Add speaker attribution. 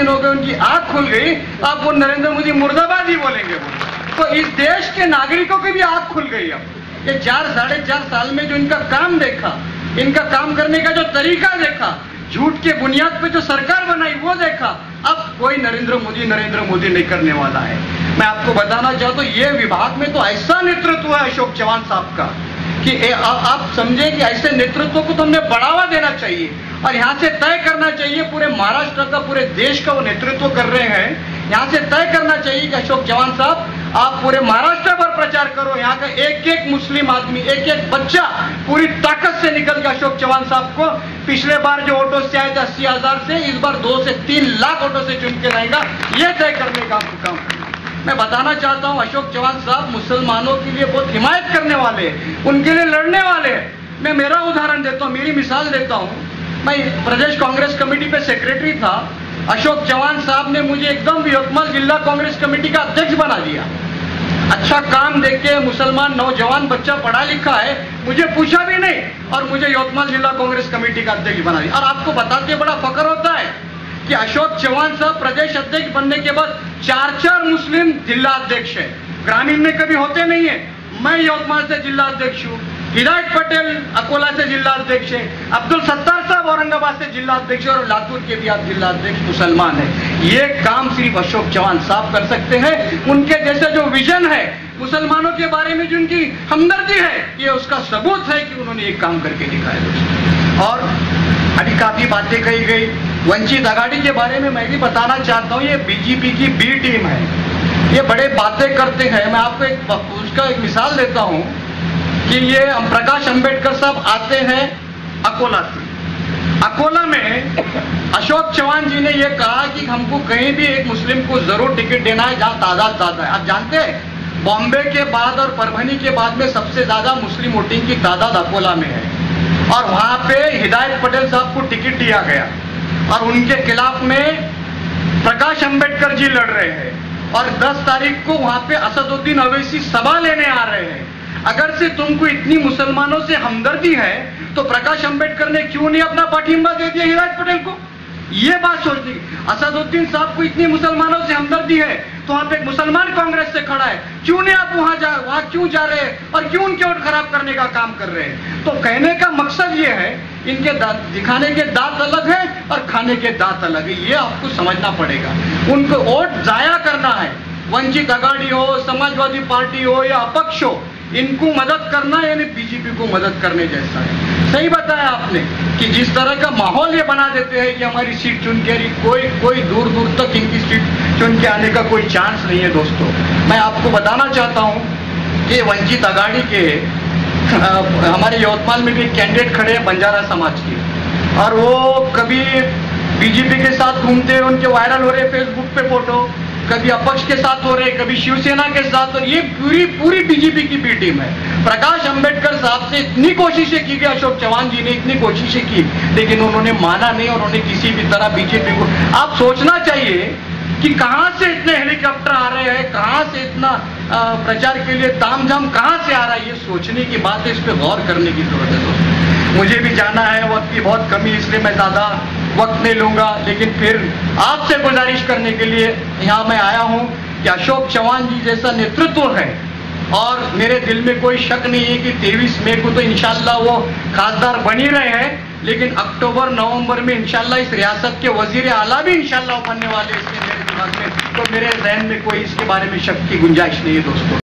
Speaker 1: दिन हो गए उनकी आंख खुल गई, आप वो नरेंद्र मोदी मुर्दाबाद ही बोलेंगे वो। तो इस देश के नागरिकों की भी आंख खुल गई। अब ये 4-4.5 साल में जो इनका काम देखा, इनका काम करने का जो तरीका देखा, झूठ के बुनियाद पे जो सरकार बनाई वो देखा, अब कोई नरेंद्र मोदी नहीं करने वाला है। मैं आपको बताना चाहता हूं, ये विभाग में तो ऐसा नेतृत्व है अशोक चौहान साहब का कि आप समझे कि ऐसे नेतृत्व को तो हमें बढ़ावा देना चाहिए और यहाँ से तय करना चाहिए, पूरे महाराष्ट्र का, पूरे देश का वो नेतृत्व कर रहे हैं। यहाँ से तय करना चाहिए कि अशोक चौहान साहब आप पूरे महाराष्ट्र पर प्रचार करो, यहाँ का एक एक मुस्लिम आदमी, एक एक बच्चा पूरी ताकत से निकल के अशोक चौहान साहब को, पिछले बार जो ऑटो से आए थे 80,000 से, इस बार 2 से 3 लाख ऑटो से चुन के लाएगा, ये तय करने का काम। मैं बताना चाहता हूं अशोक चौहान साहब मुसलमानों के लिए बहुत हिमायत करने वाले हैं, उनके लिए लड़ने वाले हैं। मैं मेरा उदाहरण देता हूं, मेरी मिसाल देता हूं। मैं प्रदेश कांग्रेस कमेटी पे सेक्रेटरी था, अशोक चौहान साहब ने मुझे एकदम यवतमाल जिला कांग्रेस कमेटी का अध्यक्ष बना दिया। अच्छा काम देख के, मुसलमान नौजवान बच्चा पढ़ा लिखा है, मुझे पूछा भी नहीं और मुझे यवतमाल जिला कांग्रेस कमेटी का अध्यक्ष बना दिया। और आपको बताते बड़ा फख्र होता है कि अशोक चौहान साहब प्रदेश अध्यक्ष बनने के बाद 4 मुस्लिम जिला अध्यक्ष है। ग्रामीण में कभी होते नहीं है। मैं यवतमाल से जिला अध्यक्ष हूँ, हिदायत पटेल अकोला से जिला अध्यक्ष है, अब्दुल सत्तार साहब औरंगाबाद से जिला अध्यक्ष और लातूर के भी आप जिला अध्यक्ष मुसलमान है। ये काम सिर्फ अशोक चौहान साहब कर सकते हैं। उनके जैसे जो विजन है मुसलमानों के बारे में, जो उनकी हमदर्दी है, ये उसका सबूत है कि उन्होंने एक काम करके दिखाया। और अभी काफी बातें कही गई वंचित आघाड़ी के बारे में, मैं भी बताना चाहता हूँ, ये बीजेपी की बी टीम है, ये बड़े बातें करते हैं। मैं आपको उसका एक मिसाल देता हूँ कि ये प्रकाश अंबेडकर साहब आते हैं अकोला से। अकोला में अशोक चौहान जी ने ये कहा कि हमको कहीं भी एक मुस्लिम को जरूर टिकट देना है जहाँ तादाद ज्यादा है। आप जानते हैं बॉम्बे के बाद और परभनी के बाद में सबसे ज्यादा मुस्लिम वोटिंग की तादाद अकोला में है, और वहां पे हिदायत पटेल साहब को टिकट दिया गया और उनके खिलाफ में प्रकाश अंबेडकर जी लड़ रहे हैं और 10 तारीख को वहां पे असदुद्दीन अवैसी सभा लेने आ रहे हैं। अगर से तुमको इतनी मुसलमानों से हमदर्दी है तो प्रकाश अंबेडकर ने क्यों नहीं अपना पाठिंबा दे दिया हिदायत पटेल को? ये बात सोचती। असदुद्दीन साहब को इतनी मुसलमानों से हमदर्दी है तो वहां पे एक मुसलमान कांग्रेस से खड़ा है, क्यों नहीं आप वहां क्यों जा रहे हैं और क्यों उनके वोट खराब करने का काम कर रहे हैं? तो कहने का मकसद ये है, इनके दिखाने के दांत अलग है और खाने के दांत अलग है, ये आपको समझना पड़ेगा। उनको वोट जाया करना है, वंचित आघाड़ी हो, समाजवादी पार्टी हो या अपक्ष हो, इनको मदद करना यानी बीजेपी को मदद करने जैसा है। सही बताया आपने कि जिस तरह का माहौल ये बना देते हैं कि हमारी सीट चुन के, कोई दूर दूर तक इनकी सीट चुन के आने का कोई चांस नहीं है। दोस्तों, मैं आपको बताना चाहता हूं कि वंचित आघाड़ी के हमारे यवतमाल में भी कैंडिडेट खड़े हैं बंजारा समाज के, और वो कभी बीजेपी के साथ घूमते हैं, उनके वायरल हो रहे फेसबुक पे फोटो, कभी अपक्ष के साथ हो रहे, कभी शिवसेना के साथ, और ये पूरी बीजेपी की बी टीम है। प्रकाश अंबेडकर साहब से इतनी कोशिशें की गई, अशोक चौहान जी ने इतनी कोशिशें की, लेकिन उन्होंने माना नहीं और उन्होंने किसी भी तरह बीजेपी को। आप सोचना चाहिए कि कहां से इतने हेलीकॉप्टर आ रहे हैं, कहां से इतना प्रचार के लिए तामझाम कहां से आ रहा है, ये सोचने की बात है, इस पर गौर करने की जरूरत है। दोस्तों, मुझे भी जाना है, वक्त की बहुत कमी, इसलिए मैं ज्यादा वक्त नहीं लूंगा, लेकिन फिर आपसे गुजारिश करने के लिए यहाँ मैं आया हूँ कि अशोक चौहान जी जैसा नेतृत्व है, और मेरे दिल में कोई शक नहीं है कि 23 मई को तो इंशाल्लाह वो खासदार बन ही रहे हैं, लेकिन अक्टूबर नवंबर में इंशाल्लाह इस रियासत के वजीर आला भी इंशाल्लाह बनने वाले, इसके मेरे दिमाग में, तो मेरे जहन में कोई इसके बारे में शक की गुंजाइश नहीं है। दोस्तों,